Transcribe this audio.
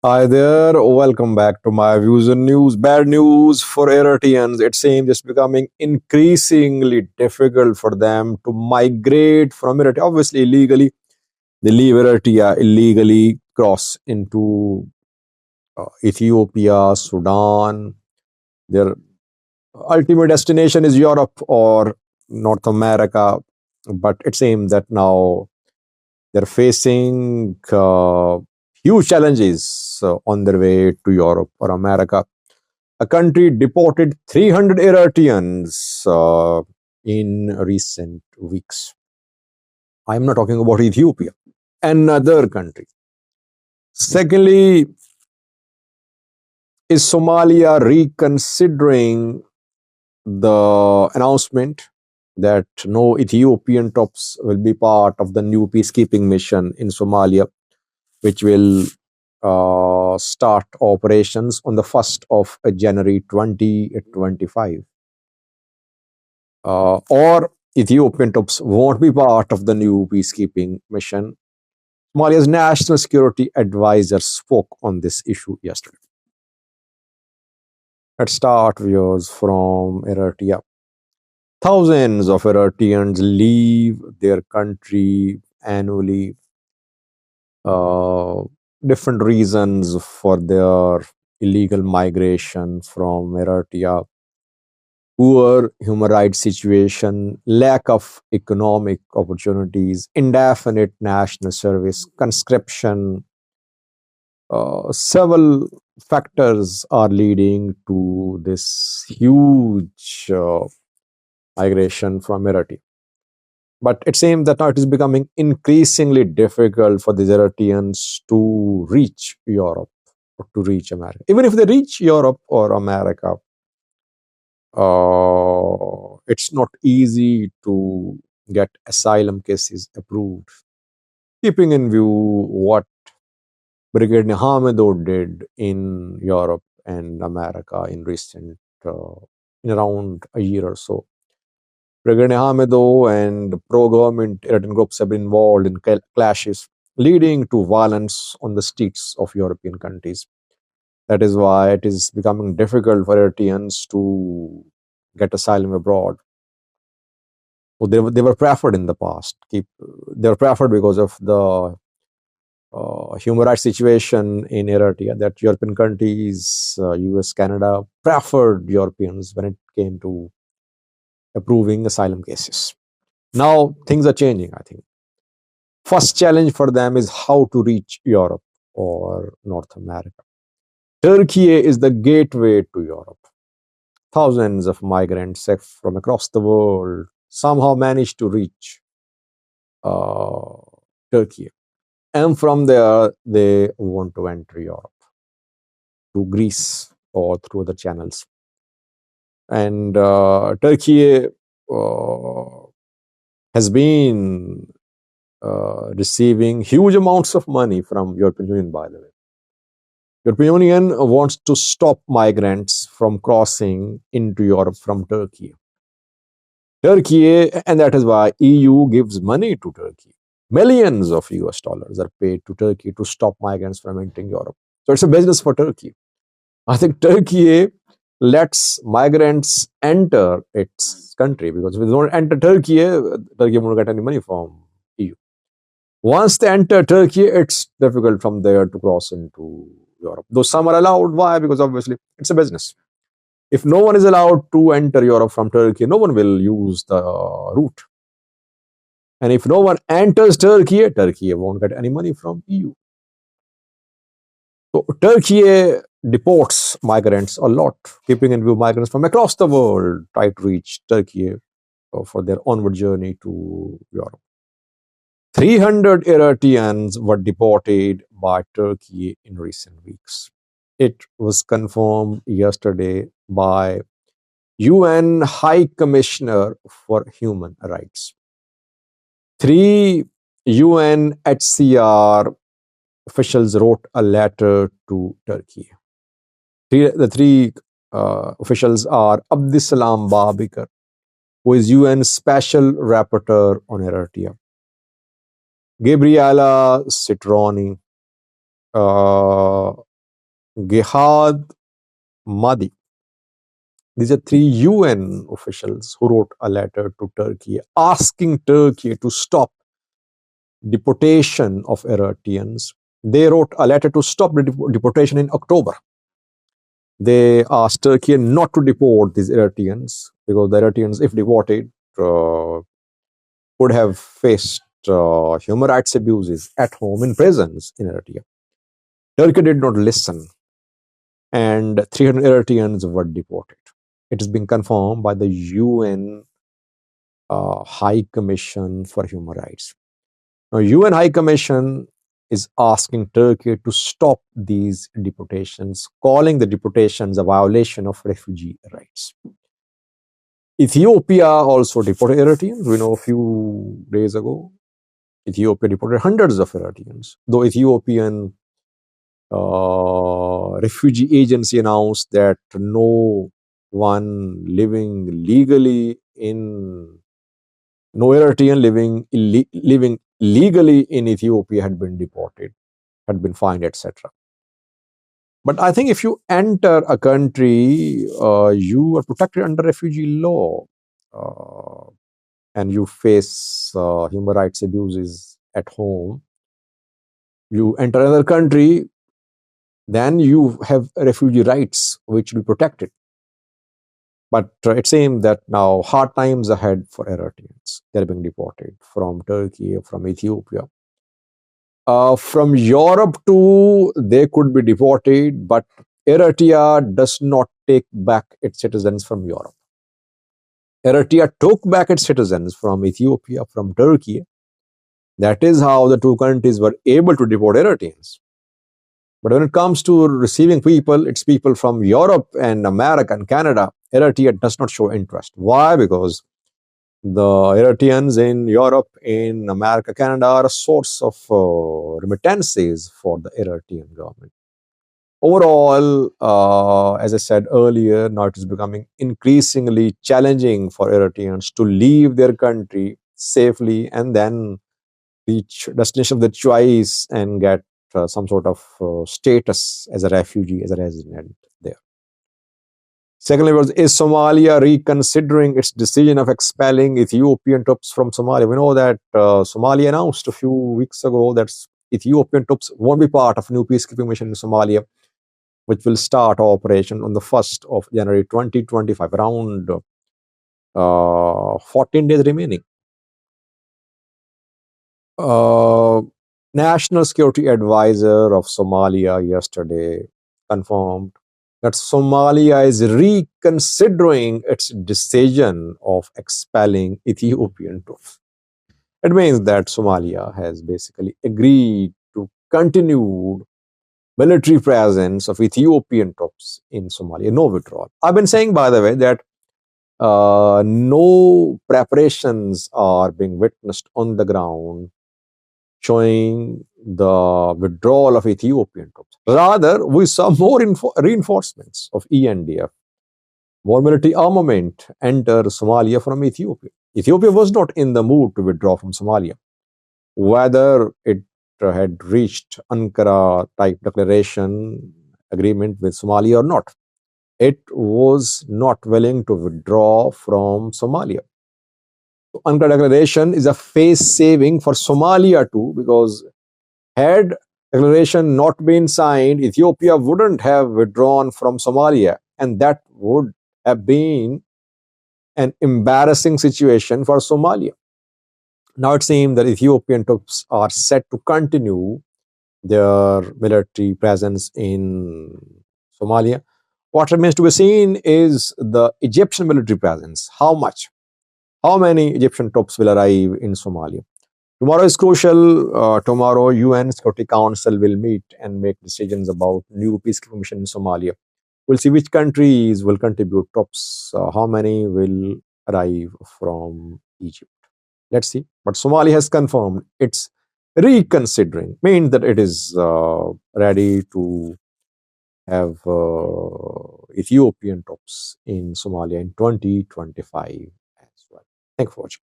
Hi there, welcome back to my views and news. Bad news for Eritreans. It seems it's becoming increasingly difficult for them to migrate from Eritrea. Obviously, illegally, they leave Eritrea illegally, cross into Ethiopia, Sudan. Their ultimate destination is Europe or North America. But it seems that now they're facing huge challenges on their way to Europe or America. A country deported 300 Eritreans in recent weeks. I'm not talking about Ethiopia, another country. Secondly, is Somalia reconsidering the announcement that no Ethiopian troops will be part of the new peacekeeping mission in Somalia, which will start operations on the 1st of January 2025? Or Ethiopian troops won't be part of the new peacekeeping mission. Somalia's national security advisor spoke on this issue yesterday. Let's start, viewers, from Eritrea. Thousands of Eritreans leave their country annually. Uh, Different reasons for their illegal migration from Eritrea: poor human rights situation, lack of economic opportunities, indefinite national service, conscription. Several factors are leading to this huge migration from Eritrea. But it seems that now it is becoming increasingly difficult for the Eritreans to reach Europe or to reach America. Even if they reach Europe or America, it's not easy to get asylum cases approved. Keeping in view what Brigadier Hamido did in Europe and America in recent, in around a year or so. Brigadier Hamido and pro-government Eritrean groups have been involved in clashes, leading to violence on the streets of European countries. That is why it is becoming difficult for Eritreans to get asylum abroad. Well, they were preferred in the past. They were preferred because of the human rights situation in Eritrea, that European countries, US, Canada, preferred Europeans when it came to approving asylum cases. Now things are changing, I think. First challenge for them is how to reach Europe or North America. Turkey is the gateway to Europe. Thousands of migrants from across the world somehow manage to reach uh, Turkey. And from there, they want to enter Europe to Greece or through other channels. And Turkey has been receiving huge amounts of money from European Union, by the way. European Union wants to stop migrants from crossing into Europe from Turkey. And that is why EU gives money to Turkey. Millions of US dollars are paid to Turkey to stop migrants from entering Europe. So it's a business for Turkey. I think Turkey lets migrants enter its country, because if they don't enter Turkey, Turkey won't get any money from EU. Once they enter Turkey, it's difficult from there to cross into Europe. Though some are allowed. Why? Because obviously it's a business. If no one is allowed to enter Europe from Turkey, no one will use the route. And if no one enters Turkey, Turkey won't get any money from EU. So Turkey deports migrants a lot, keeping in view migrants from across the world try to reach Turkey for their onward journey to Europe. 300 Eritreans were deported by Turkey in recent weeks. It was confirmed yesterday by UN High Commissioner for Human Rights. 3 UNHCR officials wrote a letter to Turkey. The three officials are Abdisalam Babikar, who is UN Special Rapporteur on Eritrea; Gabriela Citroni, Gehad Madi. These are three UN officials who wrote a letter to Turkey asking Turkey to stop deportation of Eritreans. They wrote a letter to stop the deportation in October. They asked Turkey not to deport these Eritreans because the Eritreans, if deported, would have faced human rights abuses at home in prisons in Eritrea. Turkey did not listen, and 300 Eritreans were deported. It has been confirmed by the UN High Commission for Human Rights. Now, UN High Commission is asking Turkey to stop these deportations, calling the deportations a violation of refugee rights. Ethiopia also deported Eritreans. We know a few days ago, Ethiopia deported hundreds of Eritreans, though Ethiopian refugee agency announced that no one living legally in no Eritrean living legally in Ethiopia had been deported, had been fined, etc. But I think if you enter a country, you are protected under refugee law, and you face human rights abuses at home. You enter another country, then you have refugee rights which will be protected. But it seems that now hard times ahead for Eritreans. They're being deported from Turkey, from Ethiopia. From Europe too, they could be deported, but Eritrea does not take back its citizens from Europe. Eritrea took back its citizens from Ethiopia, from Turkey. That is how the two countries were able to deport Eritreans. But when it comes to receiving people, it's people from Europe and America and Canada. Eritrea does not show interest. Why? Because the Eritreans in Europe, in America, Canada are a source of remittances for the Eritrean government. Overall, as I said earlier, now it is becoming increasingly challenging for Eritreans to leave their country safely and then reach destination of their choice and get some sort of status as a refugee, as a resident there. Secondly, is Somalia reconsidering its decision of expelling Ethiopian troops from Somalia? We know that Somalia announced a few weeks ago that Ethiopian troops won't be part of new peacekeeping mission in Somalia, which will start operation on the 1st of January 2025, around 14 days remaining. National Security Advisor of Somalia yesterday confirmed that Somalia is reconsidering its decision of expelling Ethiopian troops. It means that Somalia has basically agreed to continue military presence of Ethiopian troops in Somalia, no withdrawal. I've been saying, by the way, that no preparations are being witnessed on the ground showing the withdrawal of Ethiopian troops. Rather, we saw more reinforcements of ENDF, more military armament enter Somalia from Ethiopia. Ethiopia was not in the mood to withdraw from Somalia. Whether it had reached Ankara type declaration agreement with Somalia or not, it was not willing to withdraw from Somalia. Ankara declaration is a face saving for Somalia too, because had declaration not been signed, Ethiopia wouldn't have withdrawn from Somalia, and that would have been an embarrassing situation for Somalia. Now it seems that Ethiopian troops are set to continue their military presence in Somalia. What remains to be seen is the Egyptian military presence. How much? How many Egyptian troops will arrive in Somalia? Tomorrow is crucial. Tomorrow, UN Security Council will meet and make decisions about new peacekeeping mission in Somalia. We'll see which countries will contribute troops, how many will arrive from Egypt. Let's see. But Somalia has confirmed it's reconsidering, means that it is ready to have Ethiopian troops in Somalia in 2025 as well. Thank you for watching.